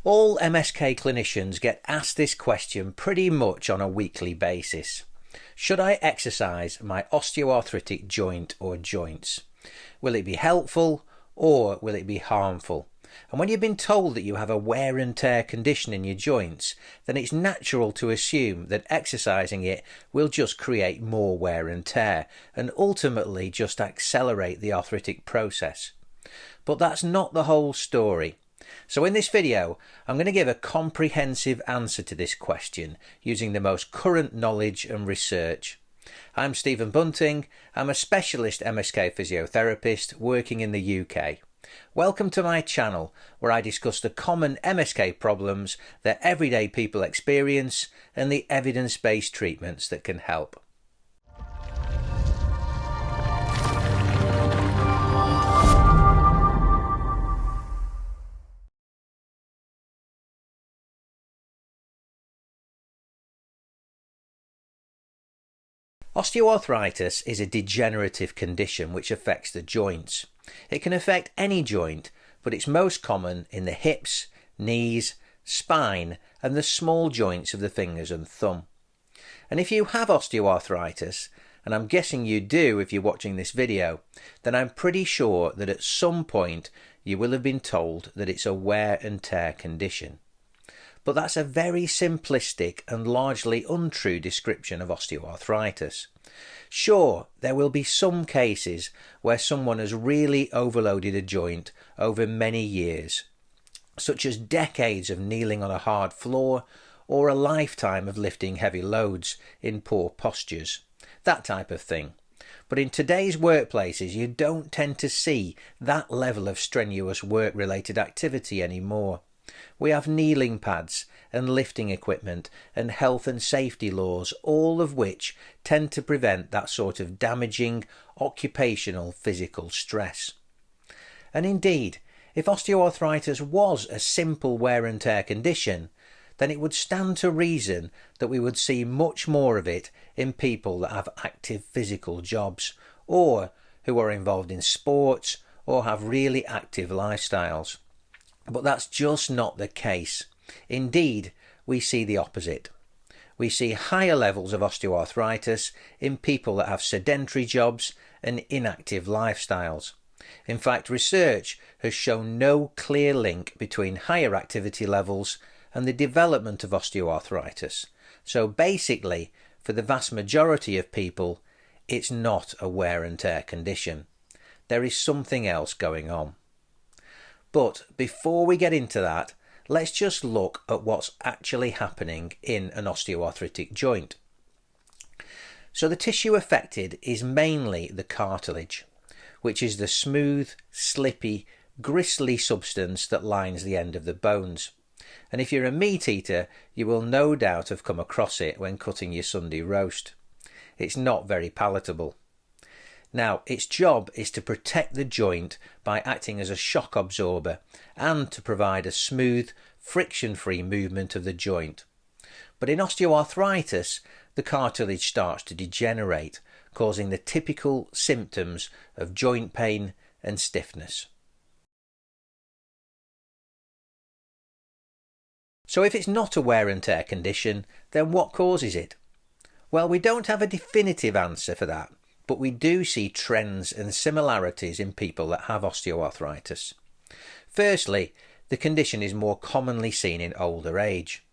All MSK clinicians get asked this question pretty much on a weekly basis. Should I exercise my osteoarthritic joint or joints? Will it be helpful or will it be harmful? And when you've been told that you have a wear and tear condition in your joints, then it's natural to assume that exercising it will just create more wear and tear and ultimately just accelerate the arthritic process. But that's not the whole story. So in this video, I'm going to give a comprehensive answer to this question using the most current knowledge and research. I'm Stephen Bunting. I'm a specialist MSK physiotherapist working in the UK. Welcome to my channel where I discuss the common MSK problems that everyday people experience and the evidence-based treatments that can help. Osteoarthritis is a degenerative condition which affects the joints. It can affect any joint, but it's most common in the hips, knees, spine, and the small joints of the fingers and thumb. And if you have osteoarthritis, and I'm guessing you do if you're watching this video, then I'm pretty sure that at some point you will have been told that it's a wear and tear condition. But that's a very simplistic and largely untrue description of osteoarthritis. Sure, there will be some cases where someone has really overloaded a joint over many years, such as decades of kneeling on a hard floor or a lifetime of lifting heavy loads in poor postures, that type of thing. But in today's workplaces, you don't tend to see that level of strenuous work-related activity anymore. We have kneeling pads and lifting equipment and health and safety laws, all of which tend to prevent that sort of damaging occupational physical stress. And indeed, if osteoarthritis was a simple wear and tear condition, then it would stand to reason that we would see much more of it in people that have active physical jobs or who are involved in sports or have really active lifestyles. But that's just not the case. Indeed, we see the opposite. We see higher levels of osteoarthritis in people that have sedentary jobs and inactive lifestyles. In fact, research has shown no clear link between higher activity levels and the development of osteoarthritis. So basically, for the vast majority of people, it's not a wear and tear condition. There is something else going on. But before we get into that, let's just look at what's actually happening in an osteoarthritic joint. So the tissue affected is mainly the cartilage, which is the smooth, slippy, gristly substance that lines the end of the bones. And if you're a meat eater, you will no doubt have come across it when cutting your Sunday roast. It's not very palatable. Now, its job is to protect the joint by acting as a shock absorber and to provide a smooth, friction-free movement of the joint. But in osteoarthritis, the cartilage starts to degenerate, causing the typical symptoms of joint pain and stiffness. So if it's not a wear and tear condition, then what causes it? Well, we don't have a definitive answer for that. But we do see trends and similarities in people that have osteoarthritis. Firstly, the condition is more commonly seen in older age.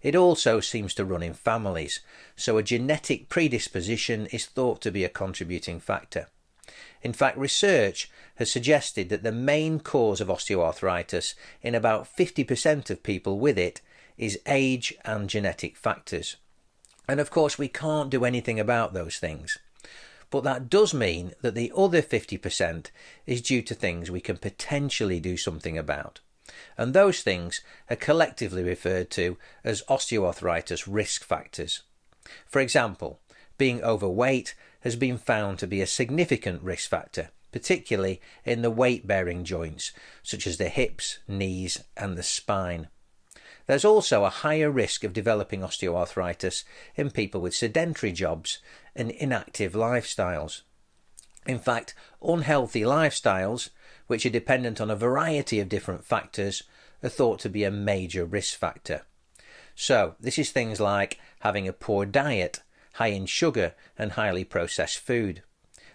It also seems to run in families, so a genetic predisposition is thought to be a contributing factor. In fact, research has suggested that the main cause of osteoarthritis in about 50% of people with it is age and genetic factors. And of course, we can't do anything about those things. But that does mean that the other 50% is due to things we can potentially do something about. And those things are collectively referred to as osteoarthritis risk factors. For example, being overweight has been found to be a significant risk factor, particularly in the weight-bearing joints, such as the hips, knees, and the spine. There's also a higher risk of developing osteoarthritis in people with sedentary jobs and inactive lifestyles. In fact, unhealthy lifestyles, which are dependent on a variety of different factors, are thought to be a major risk factor. So this is things like having a poor diet, high in sugar and highly processed food,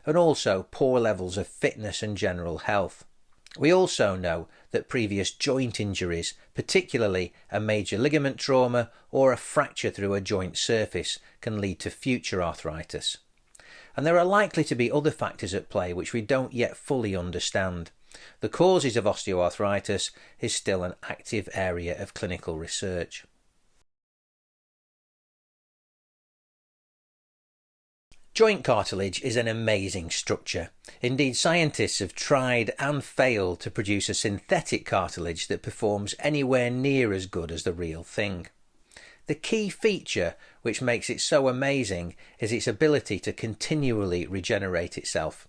and also poor levels of fitness and general health. We also know that previous joint injuries, particularly a major ligament trauma or a fracture through a joint surface, can lead to future arthritis. And there are likely to be other factors at play which we don't yet fully understand. The causes of osteoarthritis is still an active area of clinical research. Joint cartilage is an amazing structure. Indeed, scientists have tried and failed to produce a synthetic cartilage that performs anywhere near as good as the real thing. The key feature which makes it so amazing is its ability to continually regenerate itself.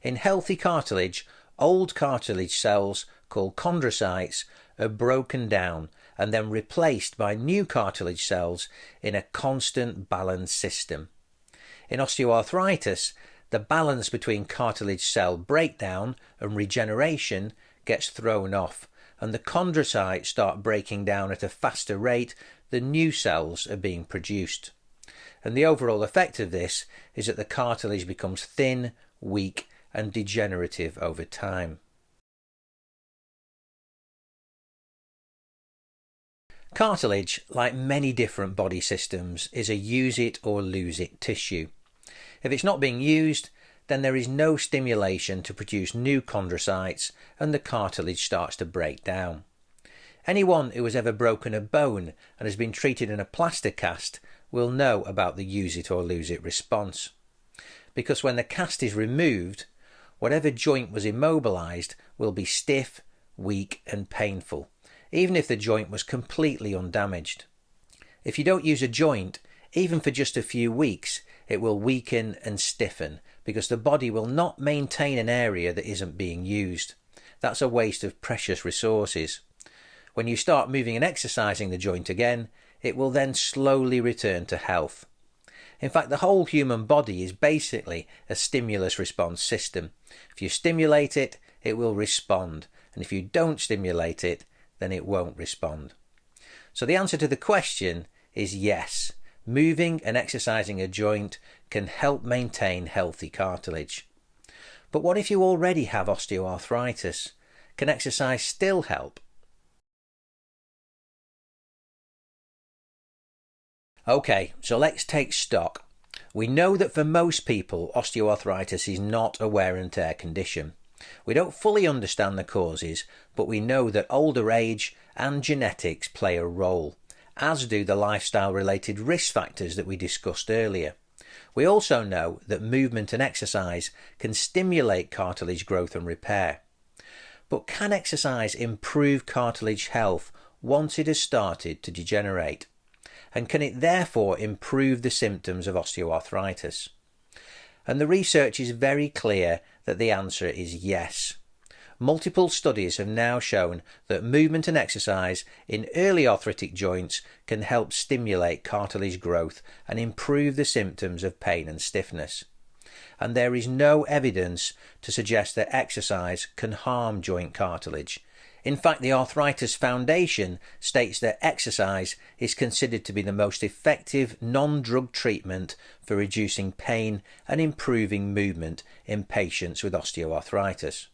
In healthy cartilage, old cartilage cells, called chondrocytes, are broken down and then replaced by new cartilage cells in a constant balanced system. In osteoarthritis, the balance between cartilage cell breakdown and regeneration gets thrown off, and the chondrocytes start breaking down at a faster rate than new cells are being produced. And the overall effect of this is that the cartilage becomes thin, weak, and degenerative over time. Cartilage, like many different body systems, is a use it or lose it tissue. If it's not being used, then there is no stimulation to produce new chondrocytes and the cartilage starts to break down. Anyone who has ever broken a bone and has been treated in a plaster cast will know about the use it or lose it response. Because when the cast is removed, whatever joint was immobilized will be stiff, weak and painful, even if the joint was completely undamaged. If you don't use a joint, even for just a few weeks, it will weaken and stiffen because the body will not maintain an area that isn't being used. That's a waste of precious resources. When you start moving and exercising the joint again, it will then slowly return to health. In fact, the whole human body is basically a stimulus response system. If you stimulate it, it will respond, and if you don't stimulate it, then it won't respond. So the answer to the question is yes. Moving and exercising a joint can help maintain healthy cartilage. But what if you already have osteoarthritis? Can exercise still help? Okay, so let's take stock. We know that for most people, osteoarthritis is not a wear and tear condition. We don't fully understand the causes, but we know that older age and genetics play a role, as do the lifestyle-related risk factors that we discussed earlier. We also know that movement and exercise can stimulate cartilage growth and repair. But can exercise improve cartilage health once it has started to degenerate? And can it therefore improve the symptoms of osteoarthritis? And the research is very clear that the answer is yes. Multiple studies have now shown that movement and exercise in early arthritic joints can help stimulate cartilage growth and improve the symptoms of pain and stiffness. And there is no evidence to suggest that exercise can harm joint cartilage. In fact, the Arthritis Foundation states that exercise is considered to be the most effective non-drug treatment for reducing pain and improving movement in patients with osteoarthritis.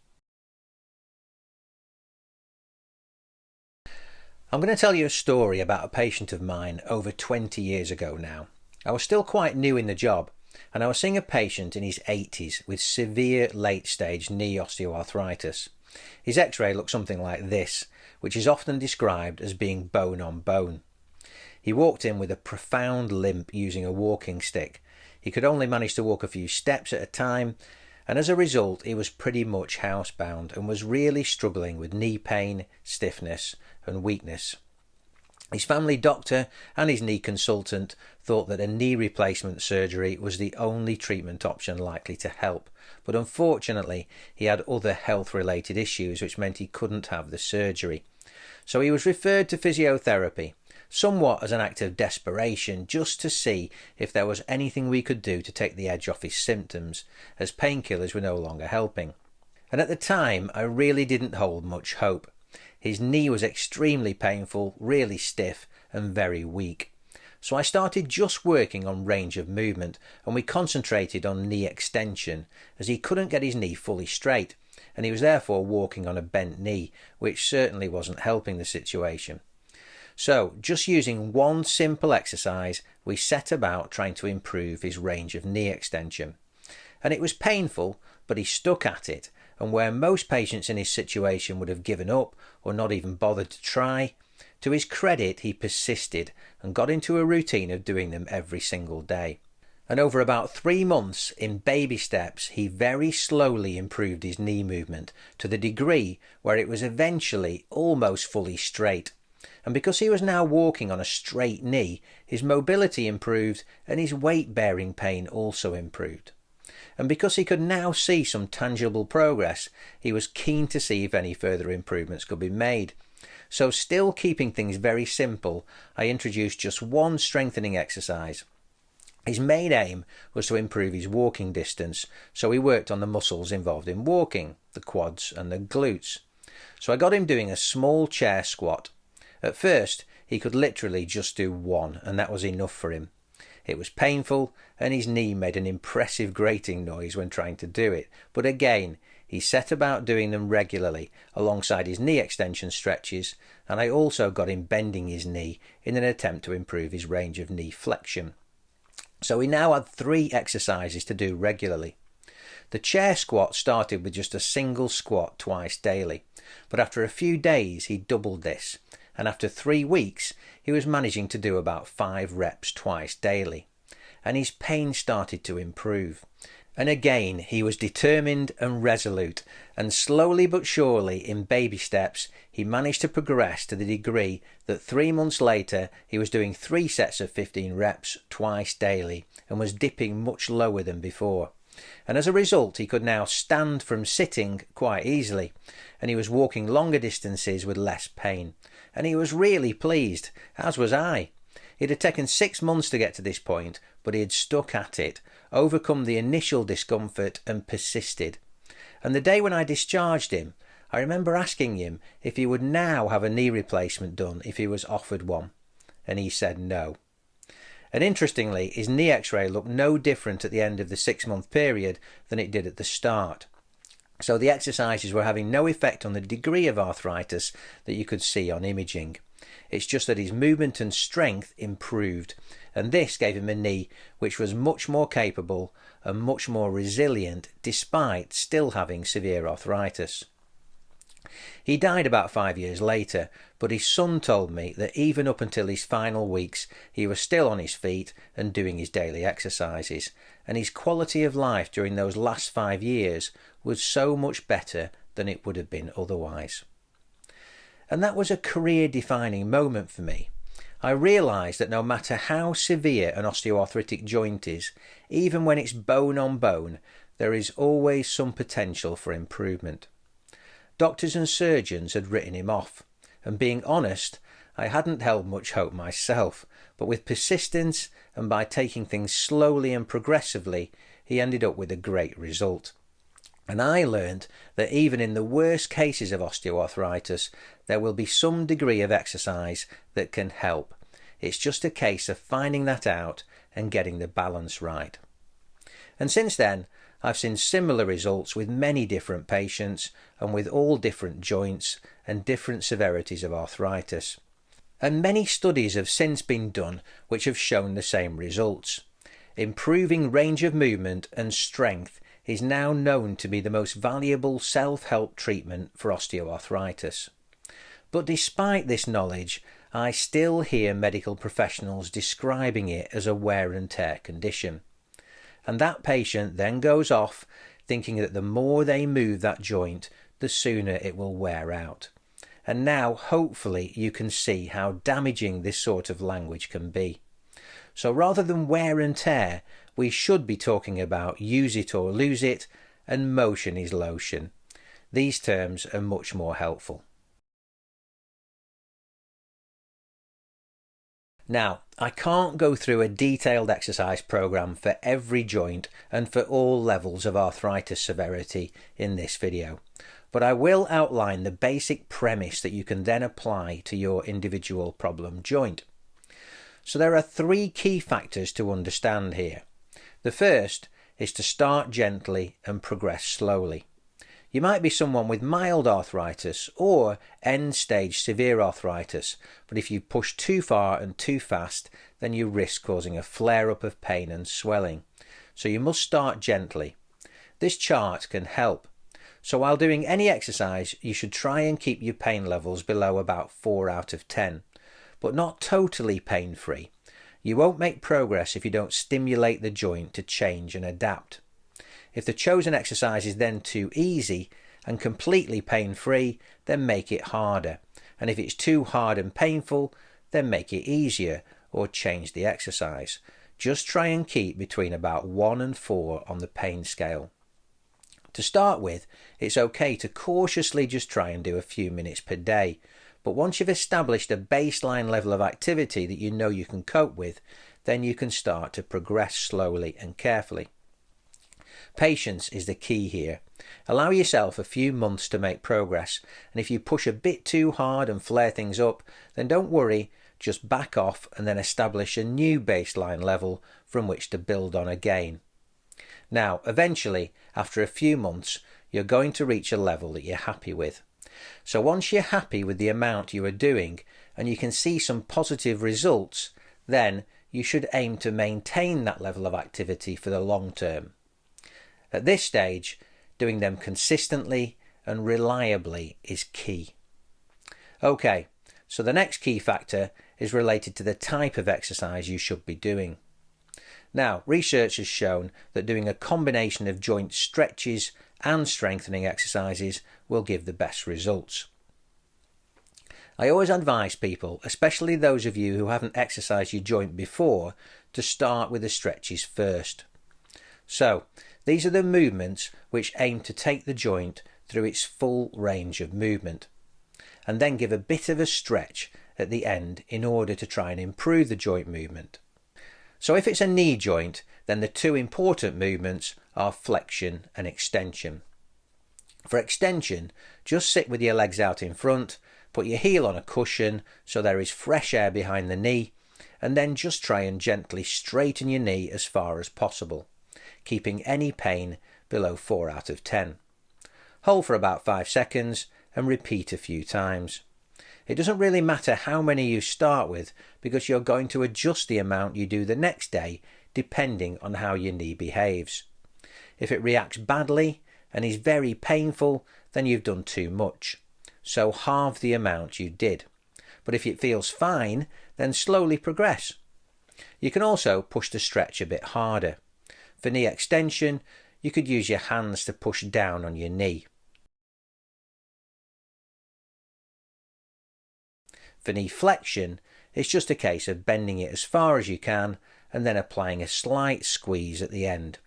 I'm going to tell you a story about a patient of mine over 20 years ago now. I was still quite new in the job, and I was seeing a patient in his 80s with severe late-stage knee osteoarthritis. His x-ray looked something like this, which is often described as being bone on bone. He walked in with a profound limp using a walking stick. He could only manage to walk a few steps at a time, and as a result he was pretty much housebound and was really struggling with knee pain, stiffness and weakness. His family doctor and his knee consultant thought that a knee replacement surgery was the only treatment option likely to help, but unfortunately he had other health-related issues which meant he couldn't have the surgery. So he was referred to physiotherapy, somewhat as an act of desperation, just to see if there was anything we could do to take the edge off his symptoms, as painkillers were no longer helping. And at the time I really didn't hold much hope. His knee was extremely painful, really stiff and very weak. So I started just working on range of movement, and we concentrated on knee extension as he couldn't get his knee fully straight, and he was therefore walking on a bent knee, which certainly wasn't helping the situation. So just using one simple exercise, we set about trying to improve his range of knee extension. And it was painful, but he stuck at it, and where most patients in his situation would have given up or not even bothered to try, to his credit he persisted and got into a routine of doing them every single day. And over about 3 months, in baby steps, he very slowly improved his knee movement to the degree where it was eventually almost fully straight. And because he was now walking on a straight knee, his mobility improved and his weight-bearing pain also improved. And because he could now see some tangible progress, he was keen to see if any further improvements could be made. So still keeping things very simple, I introduced just one strengthening exercise. His main aim was to improve his walking distance, so he worked on the muscles involved in walking, the quads and the glutes. So I got him doing a small chair squat. At first, he could literally just do one, and that was enough for him. It was painful, and his knee made an impressive grating noise when trying to do it, but again, he set about doing them regularly alongside his knee extension stretches, and I also got him bending his knee in an attempt to improve his range of knee flexion. So he now had 3 exercises to do regularly. The chair squat started with just a single squat twice daily, but after a few days he doubled this, and after 3 weeks he was managing to do about 5 reps twice daily, and his pain started to improve. And again he was determined and resolute, and slowly but surely in baby steps he managed to progress to the degree that 3 months later he was doing 3 sets of 15 reps twice daily and was dipping much lower than before. And as a result he could now stand from sitting quite easily, and he was walking longer distances with less pain, and he was really pleased, as was I. It had taken 6 months to get to this point, but he had stuck at it, overcome the initial discomfort and persisted. And the day when I discharged him, I remember asking him if he would now have a knee replacement done if he was offered one, and he said no. And interestingly, his knee x-ray looked no different at the end of the 6-month period than it did at the start. So the exercises were having no effect on the degree of arthritis that you could see on imaging. It's just that his movement and strength improved, and this gave him a knee which was much more capable and much more resilient despite still having severe arthritis. He died about 5 years later, but his son told me that even up until his final weeks he was still on his feet and doing his daily exercises, and his quality of life during those last 5 years was so much better than it would have been otherwise. And that was a career-defining moment for me. I realised that no matter how severe an osteoarthritic joint is, even when it's bone on bone, there is always some potential for improvement. Doctors and surgeons had written him off, and being honest, I hadn't held much hope myself, but with persistence and by taking things slowly and progressively, he ended up with a great result. And I learned that even in the worst cases of osteoarthritis, there will be some degree of exercise that can help. It's just a case of finding that out and getting the balance right. And since then, I've seen similar results with many different patients and with all different joints and different severities of arthritis. And many studies have since been done which have shown the same results. Improving range of movement and strength is now known to be the most valuable self-help treatment for osteoarthritis. But despite this knowledge, I still hear medical professionals describing it as a wear and tear condition. And that patient then goes off thinking that the more they move that joint, the sooner it will wear out. And now, hopefully, you can see how damaging this sort of language can be. So rather than wear and tear, we should be talking about use it or lose it, and motion is lotion. These terms are much more helpful. Now, I can't go through a detailed exercise program for every joint and for all levels of arthritis severity in this video, but but I will outline the basic premise that you can then apply to your individual problem joint. So there are 3 key factors to understand here. The first is to start gently and progress slowly. You might be someone with mild arthritis or end-stage severe arthritis, but if you push too far and too fast, then you risk causing a flare-up of pain and swelling. So you must start gently. This chart can help. So while doing any exercise, you should try and keep your pain levels below about 4 out of 10, but not totally pain-free. You won't make progress if you don't stimulate the joint to change and adapt. If the chosen exercise is then too easy and completely pain-free, then make it harder. And if it's too hard and painful, then make it easier or change the exercise. Just try and keep between about 1 and 4 on the pain scale. To start with, it's okay to cautiously just try and do a few minutes per day. But once you've established a baseline level of activity that you know you can cope with, then you can start to progress slowly and carefully. Patience is the key here. Allow yourself a few months to make progress, and if you push a bit too hard and flare things up, then don't worry, just back off and then establish a new baseline level from which to build on again. Now, eventually, after a few months, you're going to reach a level that you're happy with. So once you're happy with the amount you are doing and you can see some positive results, then you should aim to maintain that level of activity for the long term. At this stage, doing them consistently and reliably is key. Okay, so the next key factor is related to the type of exercise you should be doing. Now, research has shown that doing a combination of joint stretches and strengthening exercises will give the best results. I always advise people, especially those of you who haven't exercised your joint before, to start with the stretches first. So, these are the movements which aim to take the joint through its full range of movement, and then give a bit of a stretch at the end in order to try and improve the joint movement. So if it's a knee joint, then the 2 important movements are flexion and extension. For extension, just sit with your legs out in front, put your heel on a cushion so there is fresh air behind the knee, and then just try and gently straighten your knee as far as possible, keeping any pain below 4 out of 10. Hold for about 5 seconds and repeat a few times. It doesn't really matter how many you start with because you're going to adjust the amount you do the next day depending on how your knee behaves. If it reacts badly and is very painful, then you've done too much. So halve the amount you did. But if it feels fine, then slowly progress. You can also push the stretch a bit harder. For knee extension, you could use your hands to push down on your knee. For knee flexion, it's just a case of bending it as far as you can and then applying a slight squeeze at the end.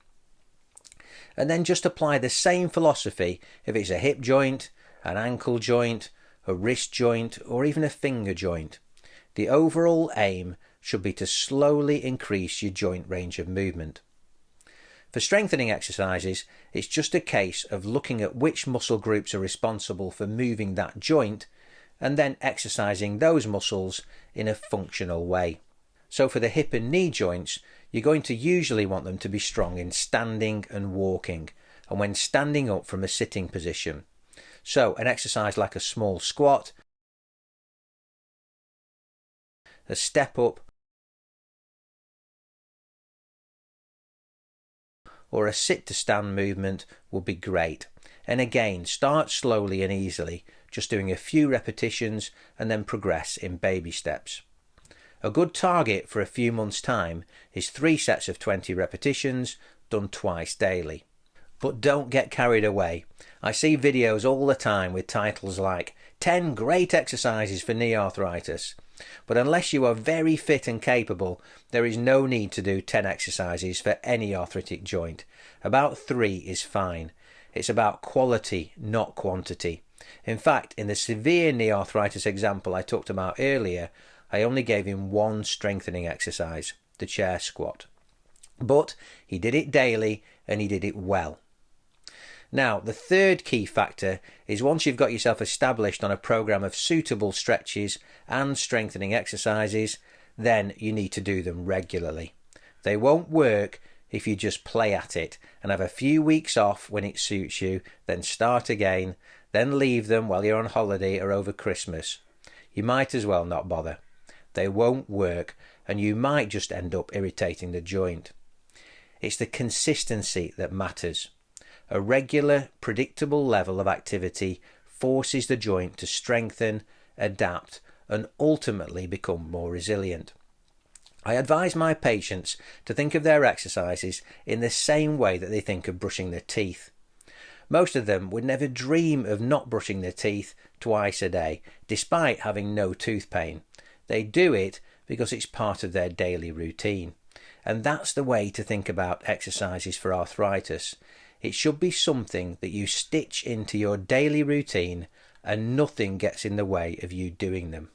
And then just apply the same philosophy if it's a hip joint, an ankle joint, a wrist joint, or even a finger joint. The overall aim should be to slowly increase your joint range of movement. For strengthening exercises, it's just a case of looking at which muscle groups are responsible for moving that joint and then exercising those muscles in a functional way. So for the hip and knee joints, you're going to usually want them to be strong in standing and walking, and when standing up from a sitting position. So an exercise like a small squat, a step up, or a sit to stand movement would be great. And again, start slowly and easily, just doing a few repetitions and then progress in baby steps. A good target for a few months' time is 3 sets of 20 repetitions done twice daily. But don't get carried away. I see videos all the time with titles like 10 great exercises for knee arthritis. But unless you are very fit and capable, there is no need to do 10 exercises for any arthritic joint. About 3 is fine. It's about quality, not quantity. In fact, in the severe knee arthritis example I talked about earlier, I only gave him 1 strengthening exercise, the chair squat. But he did it daily and he did it well. Now, the third key factor is once you've got yourself established on a program of suitable stretches and strengthening exercises, then you need to do them regularly. They won't work if you just play at it and have a few weeks off when it suits you, then start again, then leave them while you're on holiday or over Christmas. You might as well not bother. They won't work, and you might just end up irritating the joint. It's the consistency that matters. A regular, predictable level of activity forces the joint to strengthen, adapt, and ultimately become more resilient. I advise my patients to think of their exercises in the same way that they think of brushing their teeth. Most of them would never dream of not brushing their teeth twice a day, despite having no tooth pain. They do it because it's part of their daily routine. And that's the way to think about exercises for arthritis. It should be something that you stitch into your daily routine and nothing gets in the way of you doing them.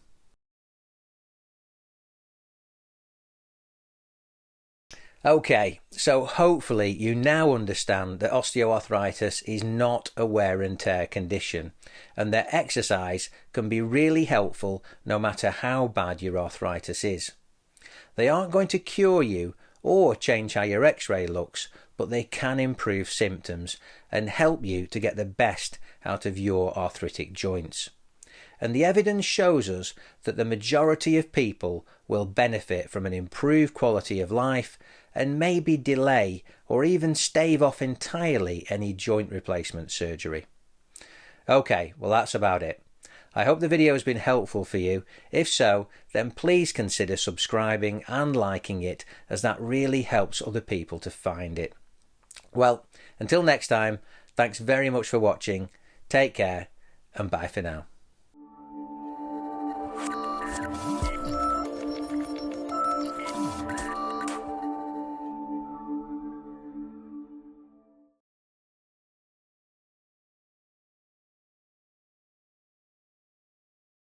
Okay, so hopefully you now understand that osteoarthritis is not a wear and tear condition, and that exercise can be really helpful no matter how bad your arthritis is. They aren't going to cure you or change how your x-ray looks, but they can improve symptoms and help you to get the best out of your arthritic joints. And the evidence shows us that the majority of people will benefit from an improved quality of life and maybe delay or even stave off entirely any joint replacement surgery. Okay, well that's about it. I hope the video has been helpful for you. If so, then please consider subscribing and liking it, as that really helps other people to find it. Well, until next time, thanks very much for watching. Take care and bye for now.